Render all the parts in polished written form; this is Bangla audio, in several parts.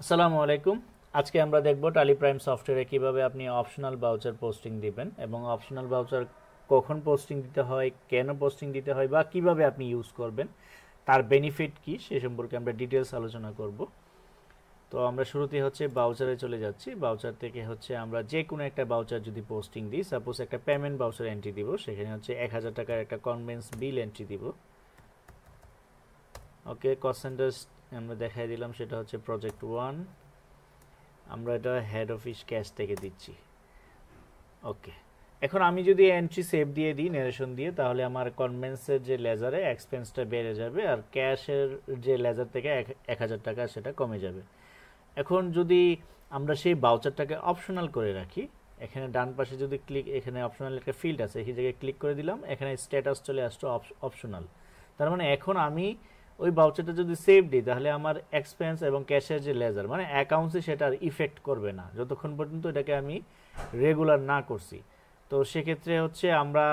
আসসালামু আলাইকুম। আজকে আমরা দেখব টালি প্রাইম সফটওয়্যারে কিভাবে আপনি অপশনাল বাউচার পোস্টিং দিবেন এবং অপশনাল বাউচার কখন পোস্টিং দিতে হয়, কেন পোস্টিং দিতে হয় বা কিভাবে আপনি ইউজ করবেন, তার বেনিফিট কি সে সম্পর্কে আমরা ডিটেলস আলোচনা করব। তো আমরা শুরুতে হচ্ছে বাউচারে চলে যাচ্ছি। বাউচার থেকে হচ্ছে আমরা যে কোনো একটা বাউচার যদি পোস্টিং দিই, সাপোজ একটা পেমেন্ট বাউচার এন্ট্রি দিব, সেখানে হচ্ছে 1000 টাকার একটা কনভেন্স বিল এন্ট্রি দিব। ওকে, কস্ট সেন্টার আমরা দেখাই দিলাম, সেটা হচ্ছে প্রজেক্ট 1। আমরা এটা হেড অফিস ক্যাশ থেকে দিচ্ছি। ওকে, এখন আমি যদি এন্ট্রি সেভ দিয়ে দিই নারেশন দিয়ে, তাহলে আমার কনভেন্সের যে লেজারে এক্সপেন্সটা বেড়ে যাবে আর ক্যাশের যে লেজার থেকে 1000 টাকা সেটা কমে যাবে। এখন যদি আমরা সেই বাউচারটাকে অপশনাল করে রাখি, এখানে ডান পাশে যদি এখানে অপশনাল একটা ফিল্ড আছে, এই জায়গায় ক্লিক করে দিলাম, এখানে স্ট্যাটাস চলে আসতো অপশনাল। তার মানে এখন আমি ওই বাউচারটা যদি সেভ দিই, তাহলে আমার এক্সপেন্স এবং ক্যাশের যে লেজার মানে অ্যাকাউন্টসে সেটা আর ইফেক্ট করবে না যতক্ষণ পর্যন্ত এটাকে আমি রেগুলার না করছি। তো সেক্ষেত্রে হচ্ছে আমরা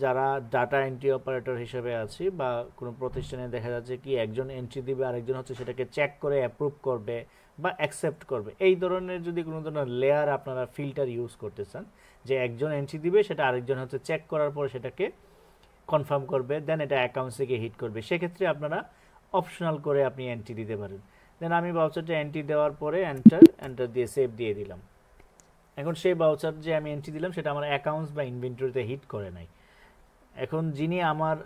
যারা ডাটা এন্ট্রি অপারেটর হিসেবে আছি বা কোনো প্রতিষ্ঠানে দেখা যাচ্ছে কি একজন এন্ট্রি দিবে, আরেকজন হচ্ছে সেটাকে চেক করে অ্যাপ্রুভ করবে বা অ্যাকসেপ্ট করবে, এই ধরনের যদি কোনো ধরনের লেয়ার আপনারা ফিল্টার ইউজ করতে চান, যে একজন এন্ট্রি দিবে সেটা আরেকজন হচ্ছে চেক করার পর সেটাকে কনফার্ম করবে, দেন এটা অ্যাকাউন্টস থেকে হিট করবে, সেক্ষেত্রে আপনারা অপশনাল করে আপনি এন্ট্রি দিতে পারেন। দেন আমি বাউচারটা এন্ট্রি দেওয়ার পরে এন্টার দিয়ে সেভ দিয়ে দিলাম। এখন সেই বাউচার যে আমি এন্ট্রি দিলাম সেটা আমার অ্যাকাউন্টস বা ইনভেন্টরিতে হিট করে নাই। এখন যিনি আমার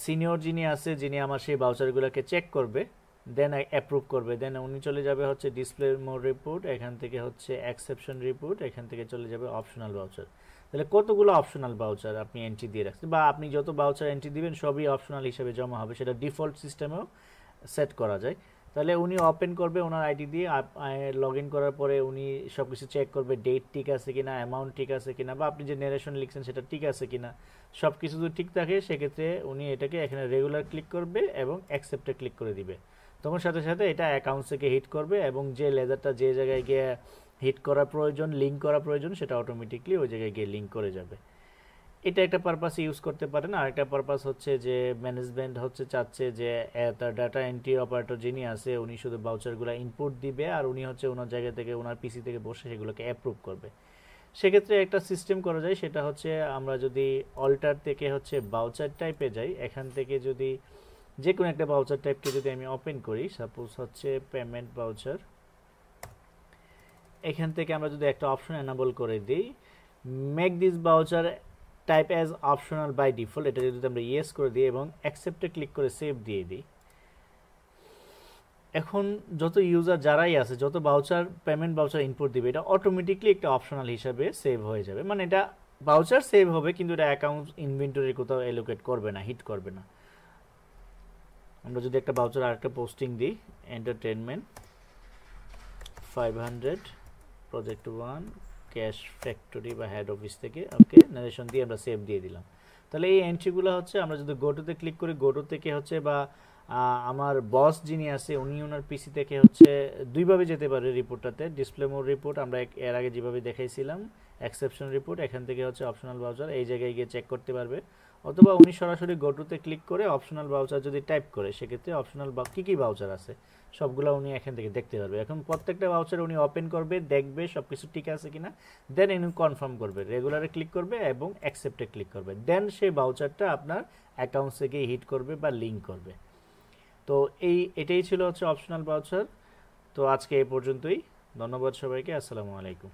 সিনিয়র যিনি আছে, যিনি আমার সেই বাউচারগুলোকে চেক করবে, দেন অ্যাপ্রুভ করবে, দেন উনি চলে যাবে হচ্ছে ডিসপ্লে মোড রিপোর্ট, এখান থেকে হচ্ছে এক্সেপশন রিপোর্ট, এখান থেকে চলে যাবে অপশনাল বাউচার। তাহলে কতগুলো অপশনাল বাউচার আপনি এন্ট্রি দিয়ে রাখছেন বা আপনি যত বাউচার এন্ট্রি দিবেন সবই অপশনাল হিসেবে জমা হবে, সেটা ডিফল্ট সিস্টেমেও সেট করা যায়। তাহলে উনি ওপেন করবে ওনার আইডি দিয়ে, লগ ইন করার পরে উনি সব কিছু চেক করবে, ডেট ঠিক আছে কিনা, অ্যামাউন্ট ঠিক আছে কিনা, বা আপনি যে নারেশন লিখছেন সেটা ঠিক আছে কিনা। সব কিছু যদি ঠিক থাকে সেক্ষেত্রে উনি এটাকে এখানে রেগুলার ক্লিক করবে এবং অ্যাকসেপ্টে ক্লিক করে দিবে। তখন সাথে সাথে এটা অ্যাকাউন্টস থেকে হিট করবে এবং যে লেজারটা যে জায়গায় গিয়ে হিট করা প্রয়োজন, লিঙ্ক করা প্রয়োজন, সেটা অটোমেটিকলি ওই জায়গায় গিয়ে লিঙ্ক করে যাবে। এটা একটা পারপাসে ইউজ করতে পারেন। আর একটা পারপাস হচ্ছে যে ম্যানেজমেন্ট হচ্ছে চাচ্ছে যে তার ডাটা এন্ট্রি অপারেটর যিনি আছে উনি শুধু বাউচারগুলো ইনপুট দিবে আর উনি হচ্ছে ওনার জায়গা থেকে ওনার পিসি থেকে বসে সেগুলোকে অ্যাপ্রুভ করবে। সেক্ষেত্রে একটা সিস্টেম করা যায়, সেটা হচ্ছে আমরা যদি অল্টার থেকে হচ্ছে বাউচার টাইপে যাই, এখান থেকে যদি যে কোনো একটা বাউচার টাইপকে যদি আমি ওপেন করি, সাপোজ হচ্ছে পেমেন্ট বাউচার, এখান থেকে আমরা যদি একটা অপশন এনাবল করে দিই, make this voucher type as optional by default, এটা যদি আমরা ইয়েস করে দিই এবং অ্যাকসেপ্টে ক্লিক করে সেভ দিয়ে দিই, এখন যত ইউজার যারাই আছে যত বাউচার পেমেন্ট বাউচার ইনপুট দিবে এটা অটোমেটিকলি একটা অপশনাল হিসাবে সেভ হয়ে যাবে। মানে এটা বাউচার সেভ হবে কিন্তু এটা অ্যাকাউন্ট ইনভেন্টরি কোথাও এলোকেট করবে না, হিট করবে না। আমরা যদি একটা বাউচার আর একটা পোস্টিং দিই, এন্টারটেনমেন্ট 500 প্রজেক্ট 1 ক্যাশ ফ্যাক্টরি বা হেড অফিস থেকে, ওকে, নারেশন দিয়ে আমরা সেভ দিয়ে দিলাম। তাহলে এই এন্ট্রিগুলো হচ্ছে আমরা যদি গোটোতে ক্লিক করি, গোটো থেকে হচ্ছে বা আমার বস যিনি আছে উনি ওনার পিসি থেকে হচ্ছে দুইভাবে যেতে পারে রিপোর্টটাতে, ডিসপ্লে মোড রিপোর্ট আমরা এর আগে যেভাবে দেখাইছিলাম, এক্সেপশন রিপোর্ট, এখান থেকে হচ্ছে অপশনাল বাউচার এই জায়গায় গিয়ে চেক করতে পারবে, অথবা উনি সরাসরি গোটোতে ক্লিক করে অপশনাল বাউচার যদি টাইপ করে সেক্ষেত্রে অপশনাল বা কী কী বাউচার আছে সবগুলো উনি এখান থেকে দেখতে পারবে। এখন প্রত্যেকটা বাউচার উনি ওপেন করবে, দেখবে সব কিছু ঠিক আছে কিনা, দেন উনি কনফার্ম করবে, রেগুলারে ক্লিক করবে এবং অ্যাকসেপ্টে ক্লিক করবে, দেন সেই বাউচারটা আপনার অ্যাকাউন্টস থেকে হিট করবে বা লিঙ্ক করবে। তো এটাই ছিল হচ্ছে অপশনাল বাউচার। তো আজকে এই পর্যন্তই, ধন্যবাদ সবাইকে, আসসালামু আলাইকুম।